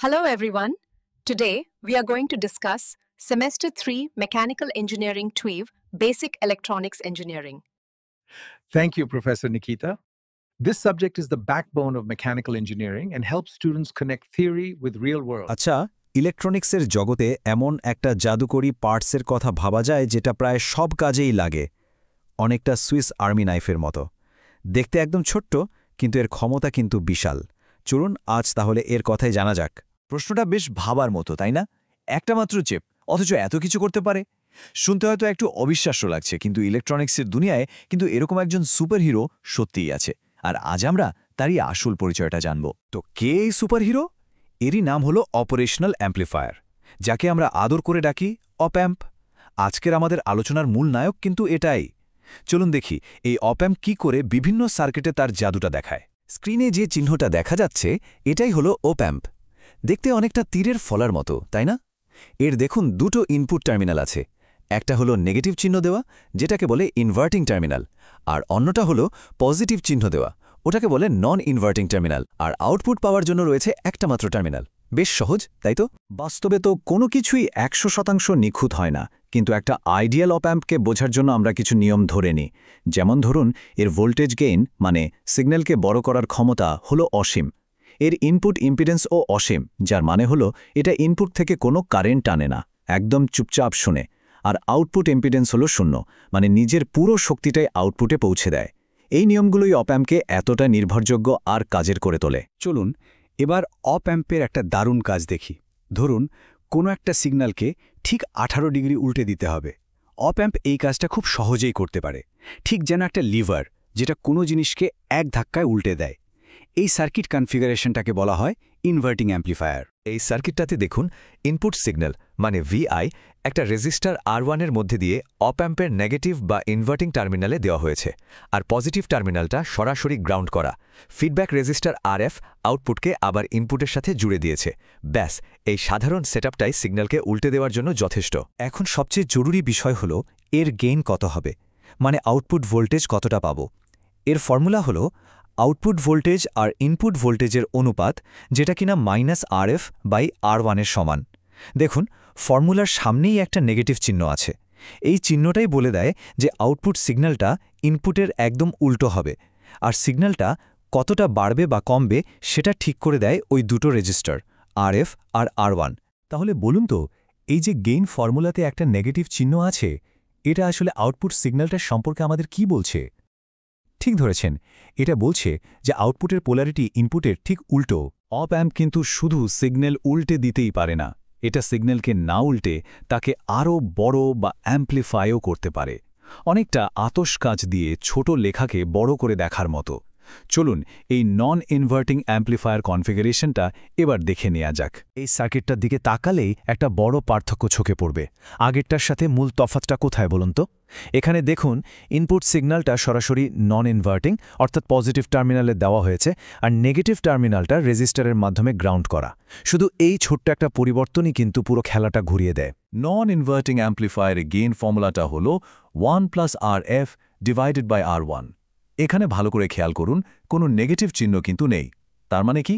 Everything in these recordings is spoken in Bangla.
Hello everyone. Today we are going to discuss Semester 3 Mechanical Engineering TWEAV Basic Electronics Engineering. Thank you, Professor Nikita. This subject is the backbone of mechanical engineering and helps students connect theory with real world. আচ্ছা, ইলেকট্রনিক্সের জগতে এমন একটা জাদুকরী পার্টসের কথা ভাবা যায় যেটা প্রায় সব কাজেই লাগে, অনেকটা সুইস আর্মি নাইফের মতো। দেখতে একদম ছোট্ট, কিন্তু এর ক্ষমতা কিন্তু বিশাল। চলুন আজ তাহলে এর কথাই জানা যাক। প্রশ্নটা বেশ ভাবার মতো, তাই না? একটা মাত্র চেপ, অথচ এত কিছু করতে পারে। শুনতে হয়তো একটু অবিশ্বাস্য লাগছে, কিন্তু ইলেকট্রনিক্সের দুনিয়ায় কিন্তু এরকম একজন সুপারহিরো সত্যিই আছে। আর আজ আমরা তারই আসল পরিচয়টা জানব। তো কে এই সুপারহিরো? এরই নাম হলো অপারেশনাল অ্যাম্প্লিফায়ার, যাকে আমরা আদর করে ডাকি অপ-অ্যাম্প। আজকের আমাদের আলোচনার মূল নায়ক কিন্তু এটাই। চলুন দেখি এই অপ-অ্যাম্প কী করে বিভিন্ন সার্কিটে তার জাদুটা দেখায়। স্ক্রিনে যে চিহ্নটা দেখা যাচ্ছে এটাই হলো অপ-অ্যাম্প। দেখতে অনেকটা তীরের ফলার মতো, তাই না? এর দেখুন দুটো ইনপুট টার্মিনাল আছে। একটা হলো নেগেটিভ চিহ্ন দেওয়া, যেটাকে বলে ইনভার্টিং টার্মিনাল, আর অন্যটা হলো পজিটিভ চিহ্ন দেওয়া, ওটাকে বলে নন ইনভার্টিং টার্মিনাল। আর আউটপুট পাওয়ার জন্য রয়েছে একটা মাত্র টার্মিনাল। বেশ সহজ, তাই তো? বাস্তবে তো কোনো কিছুই 100% নিখুঁত হয় না, কিন্তু একটা আইডিয়াল অপ-অ্যাম্পকে বোঝার জন্য আমরা কিছু নিয়ম ধরে নিই। যেমন ধরুন, এর ভোল্টেজ গেইন মানে সিগন্যালকে বড় করার ক্ষমতা হলো অসীম। এর ইনপুট ইম্পিডেন্সও অসীম, যার মানে হলো এটা ইনপুট থেকে কোনো কারেন্ট টানে না, একদম চুপচাপ শুনে। আর আউটপুট ইম্পিডেন্স হলো 0, মানে নিজের পুরো শক্তিটাই আউটপুটে পৌঁছে দেয়। এই নিয়মগুলোই অপ-অ্যাম্পকে এতটা নির্ভরযোগ্য আর কাজের করে তোলে। চলুন এবার অপ-অ্যাম্পের একটা দারুণ কাজ দেখি। ধরুন কোনো একটা সিগন্যালকে ঠিক 18 ডিগ্রি উল্টে দিতে হবে। অপ-অ্যাম্প এই কাজটা খুব সহজেই করতে পারে, ঠিক যেন একটা লিভার যেটা কোনো জিনিসকে এক ধাক্কায় উল্টে দেয়। এই সার্কিট কনফিগারেশনটাকে বলা হয় ইনভার্টিং অ্যাম্প্লিফায়ার। এই সার্কিটটাতে দেখুন, ইনপুট সিগন্যাল মানে VI একটা রেজিস্টার R1 এর মধ্যে দিয়ে অপ-অ্যাম্পের নেগেটিভ বা ইনভার্টিং টার্মিনালে দেওয়া হয়েছে, আর পজিটিভ টার্মিনালটা সরাসরি গ্রাউন্ড করা। ফিডব্যাক রেজিস্টার RF আউটপুটকে আবার ইনপুটের সাথে জুড়ে দিয়েছে। ব্যাস, এই সাধারণ সেটআপটাই সিগন্যালকে উল্টে দেওয়ার জন্য যথেষ্ট। এখন সবচেয়ে জরুরি বিষয় হলো এর গেইন কত হবে, মানে আউটপুট ভোল্টেজ কতটা পাবো। এর ফর্মুলা হলো আউটপুট ভোল্টেজ আর ইনপুট ভোল্টেজের অনুপাত, যেটা কিনা -RF/R1 এর সমান। দেখুন ফর্মুলার সামনেই একটা নেগেটিভ চিহ্ন আছে। এই চিহ্নটাই বলে দেয় যে আউটপুট সিগন্যালটা ইনপুটের একদম উল্টো হবে, আর সিগন্যালটা কতটা বাড়বে বা কমবে সেটা ঠিক করে দেয় ওই দুটো রেজিস্টার RF আর R1। তাহলে বলুন তো, এই যে গেইন ফর্মুলাতে একটা নেগেটিভ চিহ্ন আছে, এটা আসলে আউটপুট সিগন্যালটার সম্পর্কে আমাদের কি বলছে? ঠিক ধরেছেন, এটা বলছে যে আউটপুটের পোলারিটি ইনপুটের ঠিক উল্টো। অপ-অ্যাম্প কিন্তু শুধু সিগন্যাল উল্টে দিতেই পারে না, এটা সিগন্যালকে না উল্টে তাকে আরও বড় বা অ্যাম্প্লিফাইও করতে পারে, অনেকটা আতশ কাঁচ দিয়ে ছোট লেখাকে বড় করে দেখার মতো। চলুন এই নন ইনভার্টিং অ্যাম্প্লিফায়ার কনফিগারেশনটা এবার দেখে নেওয়া যাক। এই সার্কিটটার দিকে তাকালেই একটা বড় পার্থক্য চোখে পড়বে। আগেরটার সাথে মূল তফাৎটা কোথায় বলুন তো? এখানে দেখুন ইনপুট সিগন্যালটা সরাসরি নন ইনভার্টিং অর্থাৎ পজিটিভ টার্মিনালে দেওয়া হয়েছে, আর নেগেটিভ টার্মিনালটা রেজিস্টারের মাধ্যমে গ্রাউন্ড করা। শুধু এই ছোট্ট একটা পরিবর্তনই কিন্তু পুরো খেলাটা ঘুরিয়ে দেয়। নন ইনভার্টিং অ্যাম্প্লিফায়ারের গেইন ফর্মুলাটা হলো 1+RF/R1। এখানে ভালো করে খেয়াল করুন, কোনো নেগেটিভ চিহ্ন কিন্তু নেই। তার মানে কি?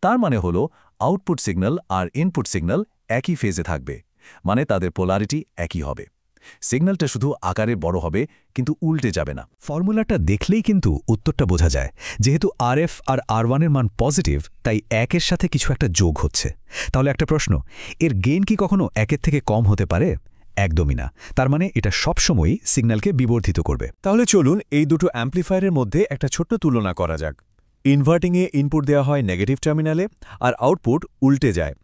তার মানে হলো আউটপুট সিগন্যাল আর ইনপুট সিগন্যাল একই ফেজে থাকবে, মানে তাদের পোলারিটি একই হবে। সিগন্যালটা শুধু আকারে বড় হবে, কিন্তু উল্টে যাবে না। ফর্মুলাটা দেখলেই কিন্তু উত্তরটা বোঝা যায়। যেহেতু RF আর R1 এর মান পজিটিভ, তাই একের সাথে কিছু একটা যোগ হচ্ছে। তাহলে একটা প্রশ্ন, এর গেইন কি কখনো একের থেকে কম হতে পারে? একদমই না। তার মানে এটা সবসময়ই সিগন্যালকে বিবর্ধিত করবে। তাহলে চলুন এই দুটো অ্যাম্প্লিফায়ারের মধ্যে একটা ছোট্ট তুলনা করা যাক। ইনভার্টিংয়ে ইনপুট দেওয়া হয় নেগেটিভ টার্মিনালে, আর আউটপুট উল্টে যায়।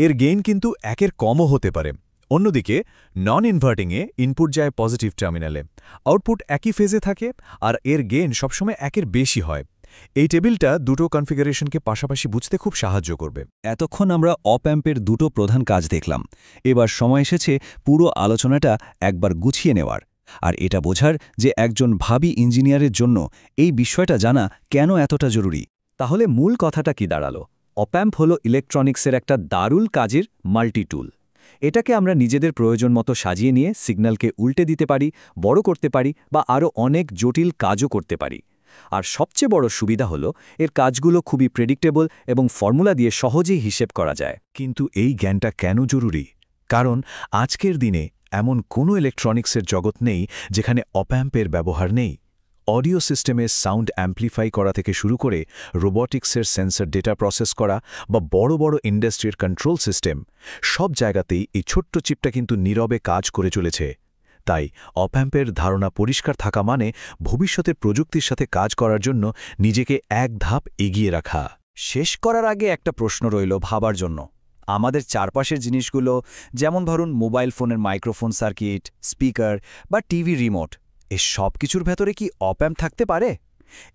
এর গেইন কিন্তু একের কমও হতে পারে। অন্যদিকে নন ইনভার্টিংয়ে ইনপুট যায় পজিটিভ টার্মিনালে, আউটপুট একই ফেজে থাকে, আর এর গেইন সবসময় একের বেশি হয়। এই টেবিলটা দুটো কনফিগারেশনকে পাশাপাশি বুঝতে খুব সাহায্য করবে। এতক্ষণ আমরা অপ-অ্যাম্পের দুটো প্রধান কাজ দেখলাম। এবার সময় এসেছে পুরো আলোচনাটা একবার গুছিয়ে নেওয়ার, আর এটা বোঝার যে একজন ভাবী ইঞ্জিনিয়ারের জন্য এই বিষয়টা জানা কেন এতটা জরুরি। তাহলে মূল কথাটা কি দাঁড়ালো? অপ-অ্যাম্প হলো ইলেকট্রনিক্সের একটা দারুণ কাজের মাল্টি টুল। এটাকে আমরা নিজেদের প্রয়োজন মতো সাজিয়ে নিয়ে সিগন্যালকে উল্টে দিতে পারি, বড় করতে পারি, বা আরও অনেক জটিল কাজও করতে পারি। আর সবচেয়ে বড় সুবিধা হলো এর কাজগুলো খুবই প্রেডিক্টেবল এবং ফর্মুলা দিয়ে সহজেই হিসেব করা যায়। কিন্তু এই জ্ঞানটা কেন জরুরি? কারণ আজকের দিনে এমন কোনো ইলেকট্রনিক্সের জগৎ নেই যেখানে অপ্যাম্পের ব্যবহার নেই। অডিও সিস্টেমে সাউন্ড অ্যাম্প্লিফাই করা থেকে শুরু করে রোবটিক্সের সেন্সর ডেটা প্রসেস করা বা বড় বড় ইন্ডাস্ট্রির কন্ট্রোল সিস্টেম, সব জায়গাতেই এই ছোট্ট চিপটা কিন্তু নীরবে কাজ করে চলেছে। তাই অপ্যাম্পের ধারণা পরিষ্কার থাকা মানে ভবিষ্যতের প্রযুক্তির সাথে কাজ করার জন্য নিজেকে এক ধাপ এগিয়ে রাখা। শেষ করার আগে একটা প্রশ্ন রইল ভাবার জন্য। আমাদের চারপাশের জিনিসগুলো, যেমন ধরুন মোবাইল ফোনের মাইক্রোফোন সার্কিট, স্পিকার বা টিভি রিমোট, এ সব কিছুর ভেতরে কি অপ্যাম্প থাকতে পারে?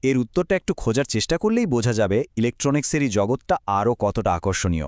এর উত্তরটা একটু খোঁজার চেষ্টা করলেই বোঝা যাবে ইলেকট্রনিক্সের এই জগৎটা আরও কতটা আকর্ষণীয়।